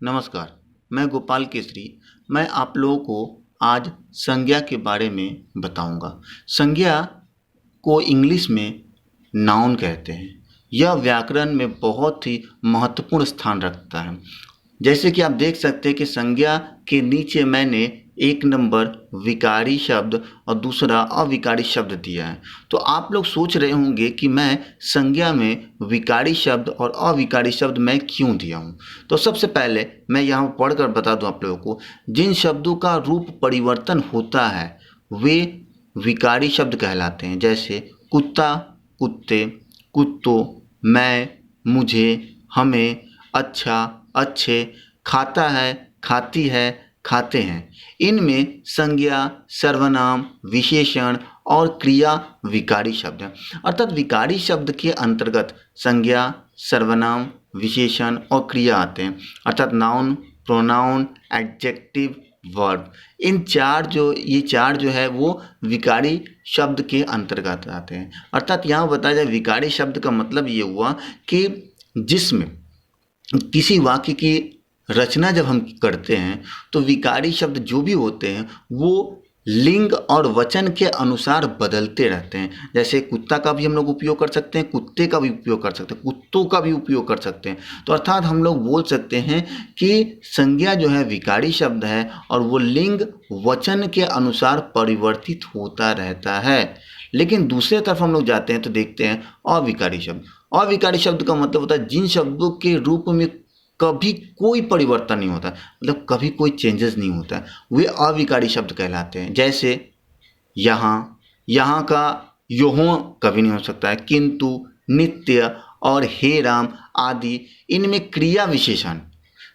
नमस्कार, मैं गोपाल केसरी। मैं आप लोगों को आज संज्ञा के बारे में बताऊंगा। संज्ञा को इंग्लिश में नाउन कहते हैं। यह व्याकरण में बहुत ही महत्वपूर्ण स्थान रखता है। जैसे कि आप देख सकते हैं कि संज्ञा के नीचे मैंने एक नंबर विकारी शब्द और दूसरा अविकारी शब्द दिया है। तो आप लोग सोच रहे होंगे कि मैं संज्ञा में विकारी शब्द और अविकारी शब्द मैं क्यों दिया हूँ। तो सबसे पहले मैं यहाँ पढ़कर बता दूँ आप लोगों को, जिन शब्दों का रूप परिवर्तन होता है वे विकारी शब्द कहलाते हैं। जैसे कुत्ता, कुत्ते, कुत्तों, मैं, मुझे, हमें, अच्छा, अच्छे, खाता है, खाती है, खाते हैं। इनमें संज्ञा, सर्वनाम, विशेषण और क्रिया विकारी शब्द हैं। अर्थात विकारी शब्द के अंतर्गत संज्ञा, सर्वनाम, विशेषण और क्रिया आते हैं। अर्थात नाउन, प्रोनाउन, एडजेक्टिव, वर्ब। ये चार जो है वो विकारी शब्द के अंतर्गत आते हैं। अर्थात यहाँ बताया जाए, विकारी शब्द का मतलब ये हुआ कि जिसमें किसी वाक्य की रचना जब हम करते हैं तो विकारी शब्द जो भी होते हैं वो लिंग और वचन के अनुसार बदलते रहते हैं। जैसे कुत्ता का भी हम लोग उपयोग कर सकते हैं, कुत्ते का भी उपयोग कर सकते हैं, कुत्तों का भी उपयोग कर सकते हैं। तो अर्थात हम लोग बोल सकते हैं कि संज्ञा जो है विकारी शब्द है और वो लिंग वचन के अनुसार परिवर्तित होता रहता है। लेकिन दूसरे तरफ हम लोग जाते हैं तो देखते हैं अविकारी शब्द। अविकारी शब्द का मतलब होता है जिन शब्दों के रूप में कभी कोई परिवर्तन नहीं होता, मतलब कभी कोई चेंजेस नहीं होता, वे अविकारी शब्द कहलाते हैं। जैसे यहाँ, यहाँ का यों कभी नहीं हो सकता है, किंतु, नित्य और हे राम आदि। इनमें क्रिया विशेषण,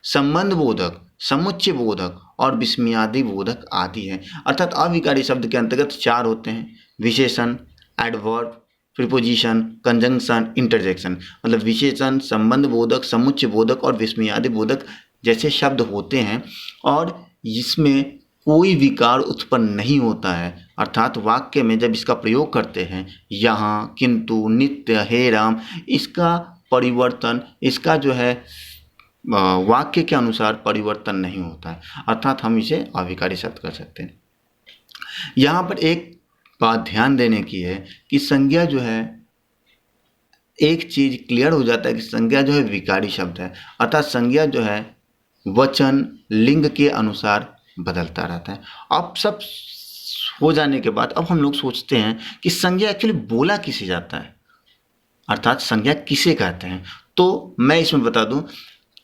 संबंध बोधक, समुच्चय बोधक और विस्मयादि बोधक आदि है। अर्थात अविकारी शब्द के अंतर्गत चार होते हैं: विशेषण, एडवर्ब, प्रीपोजिशन, कंजंक्शन, इंटरजेक्शन। मतलब विशेषण, संबंध बोधक, समुच्चय बोधक और विस्मयादि बोधक जैसे शब्द होते हैं और इसमें कोई विकार उत्पन्न नहीं होता है। अर्थात वाक्य में जब इसका प्रयोग करते हैं, यहाँ, किंतु, नित्य, हे राम, इसका परिवर्तन, इसका जो है वाक्य के अनुसार परिवर्तन नहीं होता है। अर्थात हम इसे अविकारी शब्द कर सकते हैं। यहाँ पर एक बात ध्यान देने की है कि संज्ञा जो है, एक चीज क्लियर हो जाता है कि संज्ञा जो है विकारी शब्द है। अर्थात संज्ञा जो है वचन, लिंग के अनुसार बदलता रहता है। अब सब हो जाने के बाद अब हम लोग सोचते हैं कि संज्ञा एक्चुअली बोला किसे जाता है, अर्थात संज्ञा किसे कहते हैं। तो मैं इसमें बता दूं,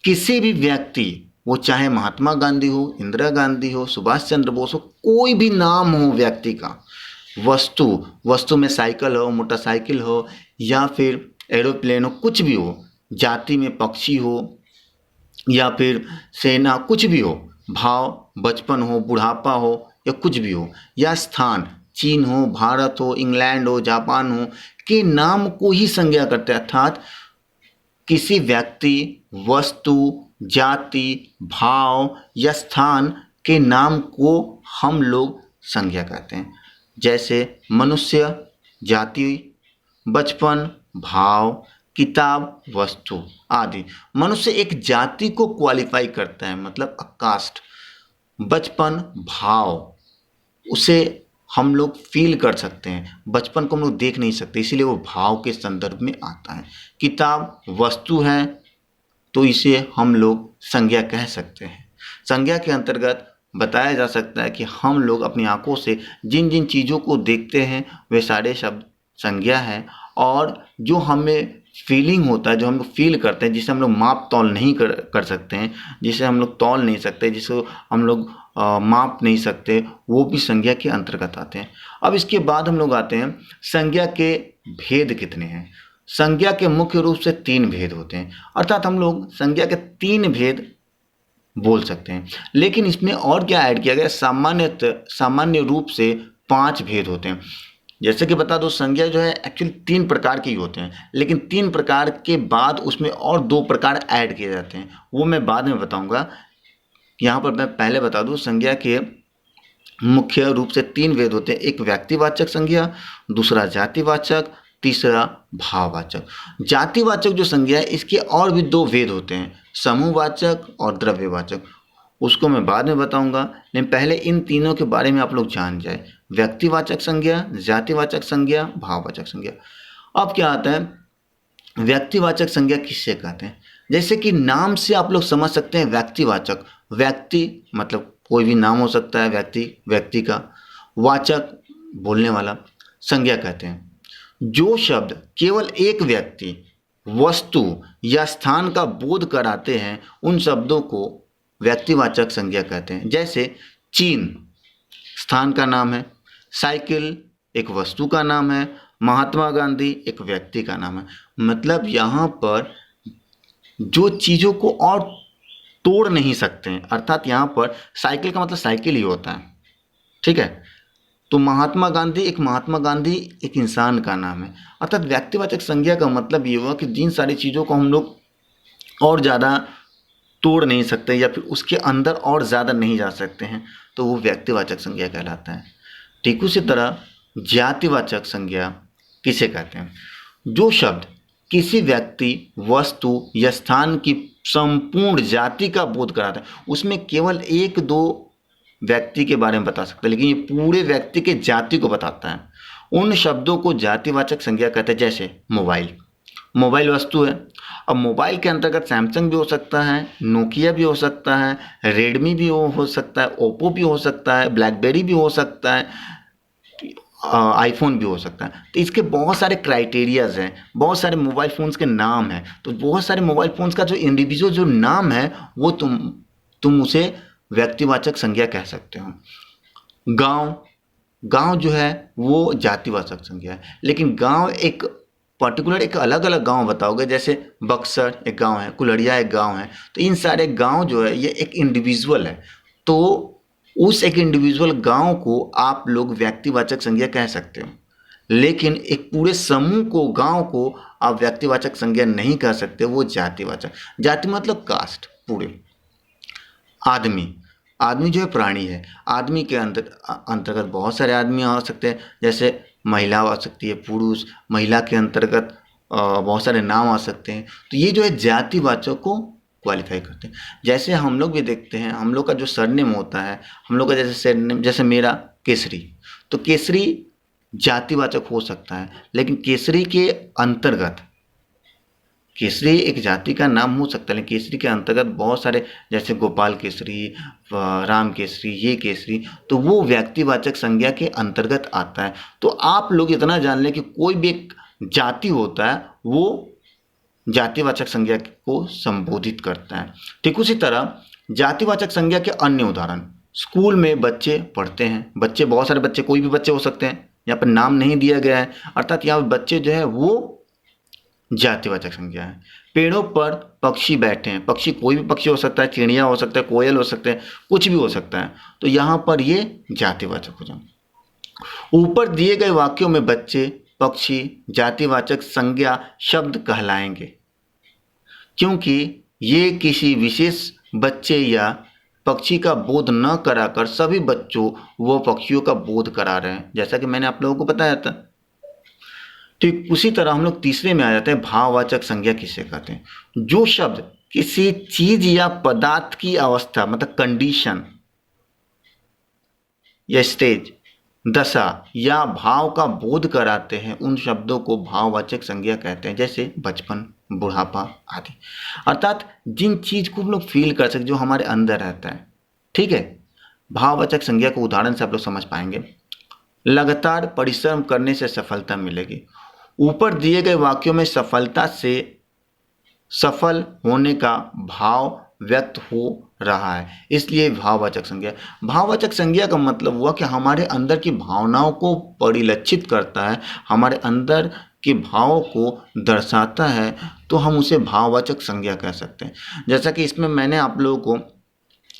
किसी भी व्यक्ति, वो चाहे महात्मा गांधी हो, इंदिरा गांधी हो, सुभाष चंद्र बोस हो, कोई भी नाम हो व्यक्ति का, वस्तु में साइकिल हो, मोटरसाइकिल हो या फिर एरोप्लेन हो, कुछ भी हो, जाति में पक्षी हो या फिर सेना, कुछ भी हो, भाव, बचपन हो, बुढ़ापा हो या कुछ भी हो, या स्थान, चीन हो, भारत हो, इंग्लैंड हो, जापान हो, के नाम को ही संज्ञा करते हैं। अर्थात किसी व्यक्ति, वस्तु, जाति, भाव या स्थान के नाम को हम लोग संज्ञा कहते हैं। जैसे मनुष्य, जाति, बचपन, भाव, किताब, वस्तु आदि। मनुष्य एक जाति को क्वालिफाई करता है, मतलब कास्ट। बचपन, भाव, उसे हम लोग फील कर सकते हैं, बचपन को हम लोग देख नहीं सकते, इसीलिए वो भाव के संदर्भ में आता है। किताब वस्तु है तो इसे हम लोग संज्ञा कह सकते हैं। संज्ञा के अंतर्गत बताया जा सकता है कि हम लोग अपनी आंखों से जिन जिन चीज़ों को देखते हैं वे सारे शब्द संज्ञा है। और जो हमें फीलिंग होता है, जो हम लोग फील करते हैं, जिसे हम लोग माप तौल नहीं कर सकते हैं, जिसे हम लोग तौल नहीं सकते, जिसे हम लोग माप नहीं सकते, वो भी संज्ञा के अंतर्गत आते हैं। अब इसके बाद हम लोग आते हैं संज्ञा के भेद कितने हैं। संज्ञा के मुख्य रूप से 3 भेद होते हैं। अर्थात हम लोग संज्ञा के 3 भेद बोल सकते हैं, लेकिन इसमें और क्या ऐड किया गया, सामान्य रूप से 5 भेद होते हैं। जैसे कि बता दो, संज्ञा जो है एक्चुअली 3 प्रकार के ही होते हैं, लेकिन 3 प्रकार के बाद उसमें और 2 प्रकार ऐड किए जाते हैं, वो मैं बाद में बताऊंगा। यहाँ पर मैं पहले बता दूं, संज्ञा के मुख्य रूप से 3 भेद होते हैं। एक व्यक्तिवाचक संज्ञा, दूसरा जातिवाचक, तीसरा भाववाचक। जातिवाचक जो संज्ञा है इसके और भी दो भेद होते हैं, समूहवाचक और द्रव्यवाचक। उसको मैं बाद में बताऊंगा, लेकिन पहले इन तीनों के बारे में आप लोग जान जाए, व्यक्तिवाचक संज्ञा, जातिवाचक संज्ञा, भाववाचक संज्ञा। अब क्या आता है, व्यक्तिवाचक संज्ञा किससे कहते हैं? जैसे कि नाम से आप लोग समझ सकते हैं व्यक्तिवाचक, व्यक्ति मतलब कोई भी नाम हो सकता है, व्यक्ति का, वाचक बोलने वाला, संज्ञा कहते हैं। जो शब्द केवल एक व्यक्ति, वस्तु या स्थान का बोध कराते हैं उन शब्दों को व्यक्तिवाचक संज्ञा कहते हैं। जैसे चीन स्थान का नाम है, साइकिल एक वस्तु का नाम है, महात्मा गांधी एक व्यक्ति का नाम है। मतलब यहाँ पर जो चीज़ों को और तोड़ नहीं सकते हैं, अर्थात यहाँ पर साइकिल का मतलब साइकिल ही होता है, ठीक है। तो महात्मा गांधी एक इंसान का नाम है। अर्थात व्यक्तिवाचक संज्ञा का मतलब ये हुआ कि जिन सारी चीज़ों को हम लोग और ज़्यादा तोड़ नहीं सकते या फिर उसके अंदर और ज़्यादा नहीं जा सकते हैं, तो वो व्यक्तिवाचक संज्ञा कहलाता है। ठीक उसी तरह जातिवाचक संज्ञा किसे कहते हैं? जो शब्द किसी व्यक्ति, वस्तु या स्थान की संपूर्ण जाति का बोध कराता है, उसमें केवल एक दो व्यक्ति के बारे में बता सकता है, लेकिन ये पूरे व्यक्ति के जाति को बताता है, उन शब्दों को जातिवाचक संज्ञा कहते हैं। जैसे मोबाइल वस्तु है। अब मोबाइल के अंतर्गत सैमसंग भी हो सकता है, नोकिया भी हो सकता है, रेडमी भी हो सकता है, ओप्पो भी हो सकता है, ब्लैकबेरी भी हो सकता है, आईफोन भी हो सकता है। तो इसके बहुत सारे क्राइटेरियाज हैं, बहुत सारे मोबाइल फ़ोन्स के नाम हैं। तो बहुत सारे मोबाइल फ़ोन्स का जो इंडिविजुअल जो नाम है वो तुम उसे व्यक्तिवाचक संज्ञा कह सकते हो। गांव जो है वो जातिवाचक संज्ञा है, लेकिन गांव एक पर्टिकुलर एक अलग अलग गांव बताओगे, जैसे बक्सर एक गांव है, कुलड़िया एक गांव है, तो इन सारे गांव जो है ये एक इंडिविजुअल है। तो उस एक इंडिविजुअल गांव को आप लोग व्यक्तिवाचक संज्ञा कह सकते हो, लेकिन एक पूरे समूह को, गांव को आप व्यक्तिवाचक संज्ञा नहीं कह सकते, वो जातिवाचक। जाति मतलब कास्ट, पूरे। आदमी जो है प्राणी है। आदमी के अंतर्गत बहुत सारे आदमी आ सकते हैं, जैसे महिला आ सकती है, पुरुष, महिला के अंतर्गत बहुत सारे नाम आ सकते हैं। तो ये जो है जातिवाचक को क्वालिफाई करते हैं। जैसे हम लोग भी देखते हैं, हम लोग का जो सरनेम होता है, हम लोग का जैसे सरनेम, जैसे मेरा केसरी, तो केसरी जातिवाचक हो सकता है, लेकिन केसरी के अंतर्गत, केसरी एक जाति का नाम हो सकता है, लेकिन केसरी के अंतर्गत बहुत सारे, जैसे गोपाल केसरी, राम केसरी, ये केसरी, तो वो व्यक्तिवाचक संज्ञा के अंतर्गत आता है। तो आप लोग इतना जान लें कि कोई भी एक जाति होता है वो जातिवाचक संज्ञा को संबोधित करता है। ठीक उसी तरह जातिवाचक संज्ञा के अन्य उदाहरण, स्कूल में बच्चे पढ़ते हैं, बच्चे बहुत सारे बच्चे, कोई भी बच्चे हो सकते हैं, यहाँ पर नाम नहीं दिया गया है, अर्थात यहाँ बच्चे जो है वो जातिवाचक संज्ञा है। पेड़ों पर पक्षी बैठे हैं, पक्षी कोई भी पक्षी हो सकता है, चिड़िया हो सकता है, कोयल हो सकते हैं, कुछ भी हो सकता है, तो यहाँ पर ये जातिवाचक हो जाए। ऊपर दिए गए वाक्यों में बच्चे, पक्षी जातिवाचक संज्ञा शब्द कहलाएंगे, क्योंकि ये किसी विशेष बच्चे या पक्षी का बोध न कराकर सभी बच्चों व पक्षियों का बोध करा रहे हैं, जैसा कि मैंने आप लोगों को बताया था। ठीक उसी तरह हम लोग तीसरे में आ जाते हैं, भाववाचक संज्ञा किसे कहते हैं? जो शब्द किसी चीज या पदार्थ की अवस्था, मतलब कंडीशन या स्टेज, दशा या भाव का बोध कराते हैं, उन शब्दों को भाववाचक संज्ञा कहते हैं। जैसे बचपन, बुढ़ापा आदि, अर्थात जिन चीज को हम लोग फील कर सकते, जो हमारे अंदर रहता है। ठीक है, भाववाचक संज्ञा को उदाहरण से आप लोग समझ पाएंगे। लगातार परिश्रम करने से सफलता मिलेगी। ऊपर दिए गए वाक्यों में सफलता से सफल होने का भाव व्यक्त हो रहा है, इसलिए भाववाचक संज्ञा। भाववाचक संज्ञा का मतलब हुआ कि हमारे अंदर की भावनाओं को परिलक्षित करता है, हमारे अंदर के भावों को दर्शाता है, तो हम उसे भाववाचक संज्ञा कह सकते हैं। जैसा कि इसमें मैंने आप लोगों को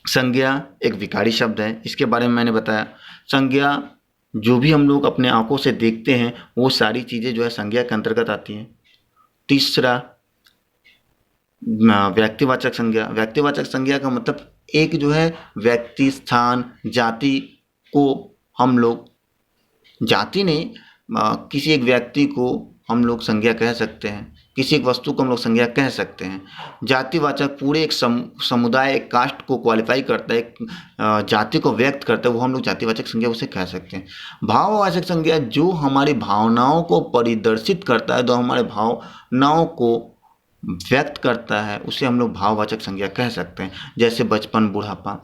संज्ञा एक विकारी शब्द है, इसके बारे में मैंने बताया। संज्ञा जो भी हम लोग अपने आंखों से देखते हैं वो सारी चीज़ें जो है संज्ञा के अंतर्गत आती हैं। तीसरा व्यक्तिवाचक संज्ञा। व्यक्तिवाचक संज्ञा का मतलब एक जो है व्यक्ति, स्थान, जाति को हम लोग, जाति नहीं, किसी एक व्यक्ति को हम लोग संज्ञा कह सकते हैं, किसी एक वस्तु को हम लोग संज्ञा कह सकते हैं। जातिवाचक पूरे एक समुदाय, एक कास्ट को क्वालिफाई करता है, एक जाति को व्यक्त करता है, वो हम लोग जातिवाचक संज्ञा उसे कह सकते हैं। भाववाचक संज्ञा जो हमारी भावनाओं को परिदर्शित करता है, जो हमारे भावनाओं को व्यक्त करता है, उसे हम लोग भाववाचक संज्ञा कह सकते हैं, जैसे बचपन, बुढ़ापा।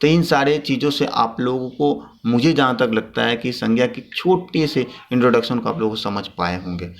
तो इन सारे चीज़ों से आप लोगों को, मुझे जहाँ तक लगता है कि संज्ञा की छोटी सी इंट्रोडक्शन को आप लोग समझ पाए होंगे।